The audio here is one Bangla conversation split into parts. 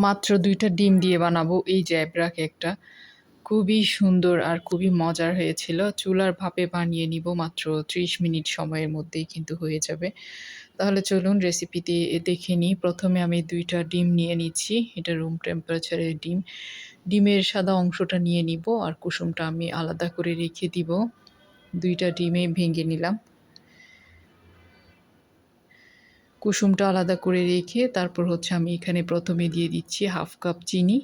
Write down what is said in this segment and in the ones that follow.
মাত্র ২টা ডিম দিয়ে বানাবো এই জ্যাবরা কেকটা। খুবই সুন্দর আর খুবই মজার হয়েছিল। চুলার ভাপে বানিয়ে নিব মাত্র ৩০ মিনিট সময়ের মধ্যেই কিন্তু হয়ে যাবে। তাহলে চলুন রেসিপিটি দেখে নিই। প্রথমে আমি ২টা ডিম নিয়ে নিচ্ছি। এটা রুম টেম্পারেচারের ডিম। ডিমের সাদা অংশটা নিয়ে নিব আর কুসুমটা আমি আলাদা করে রেখে দিব। ২টা ডিমে ভেঙে নিলাম। কুসুমটা আলাদা করে রেখে তারপর হচ্ছে আমি এখানে প্রথমে দিয়ে দিচ্ছি 1/2 কাপ চিনি।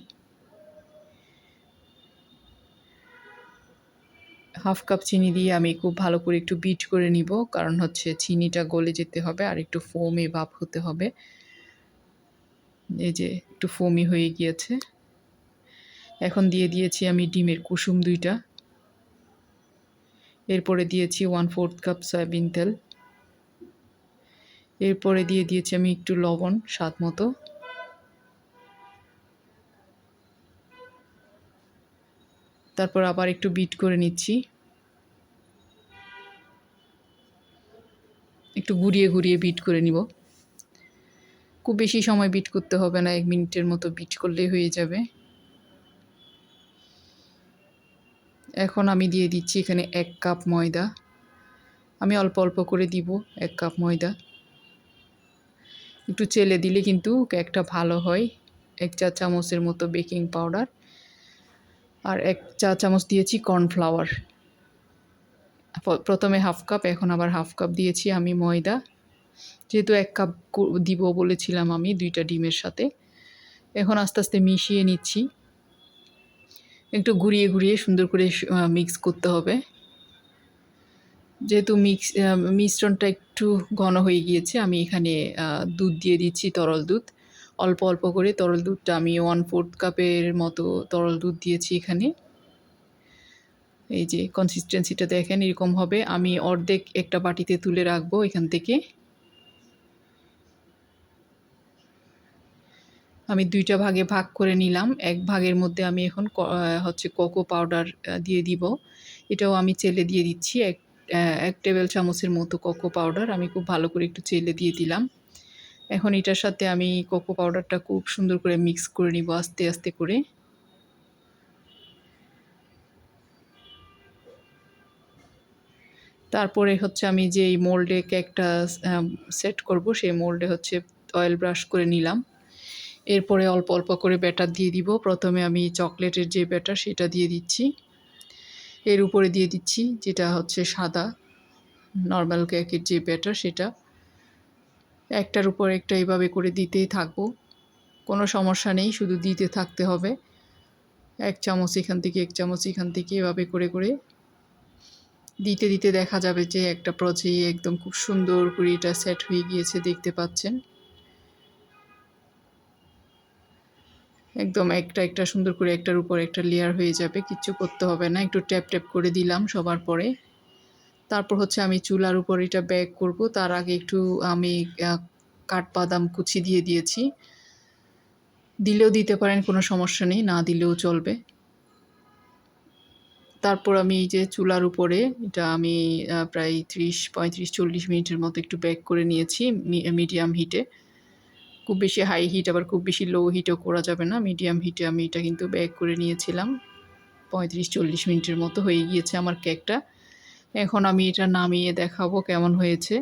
1/2 কাপ চিনি দিয়ে আমি খুব ভালো করে একটু বিট করে নিব, কারণ হচ্ছে চিনিটা গলে যেতে হবে আর একটু ফোমে ভাব হতে হবে। এই যে একটু ফোমি হয়ে গিয়েছে। এখন দিয়ে দিয়েছি আমি ডিমের কুসুম ২টা। এরপরে দিয়েছি 1/4 কাপ সয়াবিন তেল। এরপরে দিয়ে দিয়েছি আমি একটু লবণ স্বাদ মতো। তারপর আবার একটু বিট করে নিচ্ছি। একটু ঘুরিয়ে ঘুরিয়ে বিট করে নিব। খুব বেশি সময় বিট করতে হবে না, ১ মিনিটের মতো বিট করলেই হয়ে যাবে। এখন আমি দিয়ে দিচ্ছি এখানে ১ কাপ ময়দা। আমি অল্প অল্প করে দিব ১ কাপ ময়দা। একটু চেলে দিলে কিন্তু কেকটা ভালো হয়। ১ চা চামচের মতো বেকিং পাউডার আর ১ চা চামচ দিয়েছি কর্নফ্লাওয়ার। প্রথমে 1/2 কাপ, এখন আবার 1/2 কাপ দিয়েছি আমি ময়দা। যেহেতু ১ কাপ দিব বলেছিলাম আমি ২টা ডিমের সাথে। এখন আস্তে আস্তে মিশিয়ে নিচ্ছি। একটু ঘুরিয়ে ঘুরিয়ে সুন্দর করে মিক্স করতে হবে। যেহেতু মিশ্রণটা একটু ঘন হয়ে গিয়েছে, আমি এখানে দুধ দিয়ে দিচ্ছি, তরল দুধ। অল্প অল্প করে তরল দুধটা আমি 1/4 কাপের মতো তরল দুধ দিয়েছি এখানে। এই যে কনসিস্টেন্সিটা দেখেন, এরকম হবে। আমি অর্ধেক একটা বাটিতে তুলে রাখবো এখান থেকে। আমি ২টা ভাগে ভাগ করে নিলাম। ১ ভাগের মধ্যে আমি এখন হচ্ছে কোকো পাউডার দিয়ে দিব। এটাও আমি চেলে দিয়ে দিচ্ছি। ১ টেবিল চামচের মতো কোকো পাউডার আমি খুব ভালো করে একটু চেলে দিয়ে দিলাম। এখন এটার সাথে আমি কোকো পাউডারটা খুব সুন্দর করে মিক্স করে নিব আস্তে আস্তে করে। তারপরে হচ্ছে আমি যেই মোল্ডে কেকটা সেট করব, সেই মোল্ডে হচ্ছে অয়েল ব্রাশ করে নিলাম। এরপরে অল্প অল্প করে ব্যাটার দিয়ে দিব। প্রথমে আমি চকলেটের যে ব্যাটার সেটা দিয়ে দিচ্ছি। এর উপরে দিয়ে দিচ্ছি যেটা হচ্ছে সাদা নরমাল কেকের যে ব্যাটার সেটা। একটার উপর একটা এভাবে করে দিতেই থাকবো। কোনো সমস্যা নেই, শুধু দিতে থাকতে হবে। ১ চামচ এখান থেকে ১ চামচ এখান থেকে এভাবে করে করে দিতে দিতে দেখা যাবে যে একটা পর্যায়ে একদম খুব সুন্দর করে এটা সেট হয়ে গিয়েছে, দেখতে পাচ্ছেন। একদম একটা একটা সুন্দর করে একটার উপর একটা লেয়ার হয়ে যাবে, কিচ্ছু করতে হবে না। একটু ট্যাপ ট্যাপ করে দিলাম সবার পরে। তারপর হচ্ছে আমি চুলার উপর এটা বেক করব। তার আগে একটু আমি কাঠবাদাম কুচি দিয়ে দিয়েছি। দিলেও দিতে পারেন, কোনো সমস্যা নেই, না দিলেও চলবে। তারপর আমি এই যে চুলার উপরে এটা আমি প্রায় ৩০, ৩৫, ৪০ মিনিটের মতো একটু বেক করে নিয়েছি মিডিয়াম হিটে। খুব বেশি হাই হিট আবার খুব বেশি লো হিটও করা যাবে না। মিডিয়াম হিটে আমি এটা কিন্তু বেক করে নিয়েছিলাম। ৩৫-৪০ মিনিটের মতো হয়ে গিয়েছে আমার কেকটা। এখন আমি এটা নামিয়ে দেখাবো কেমন হয়েছে।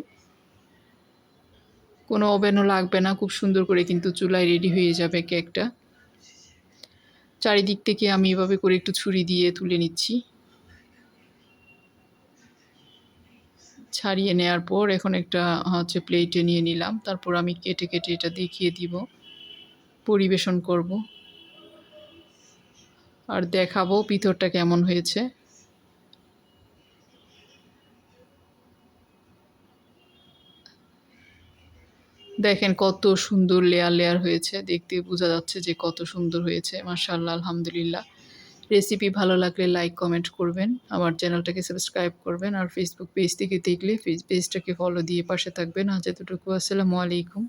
কোনো ওভেনও লাগবে না, খুব সুন্দর করে কিন্তু চুলায় রেডি হয়ে যাবে কেকটা। চারিদিক থেকে আমি এভাবে করে একটু ছুরি দিয়ে তুলে নিচ্ছি। ছাড়িয়ে নেওয়ার পর এখন একটা হচ্ছে প্লেটে নিয়ে নিলাম। তারপর আমি কেটে কেটে এটা দেখিয়ে দিব, পরিবেশন করব আর দেখাবো ভিতরটা কেমন হয়েছে। দেখেন কত সুন্দর লেয়ার লেয়ার হয়েছে, দেখতে বোঝা যাচ্ছে যে কত সুন্দর হয়েছে। মাশাআল্লাহ, আলহামদুলিল্লাহ। রেসিপি ভালো লাগলে লাইক কমেন্ট করবেন, আমার চ্যানেলটাকে সাবস্ক্রাইব করবেন আর ফেসবুক পেজ থেকে দেখলে পেজটাকে ফলো দিয়ে পাশে থাকবেন। আজ এতটুকু, আসসালামু আলাইকুম।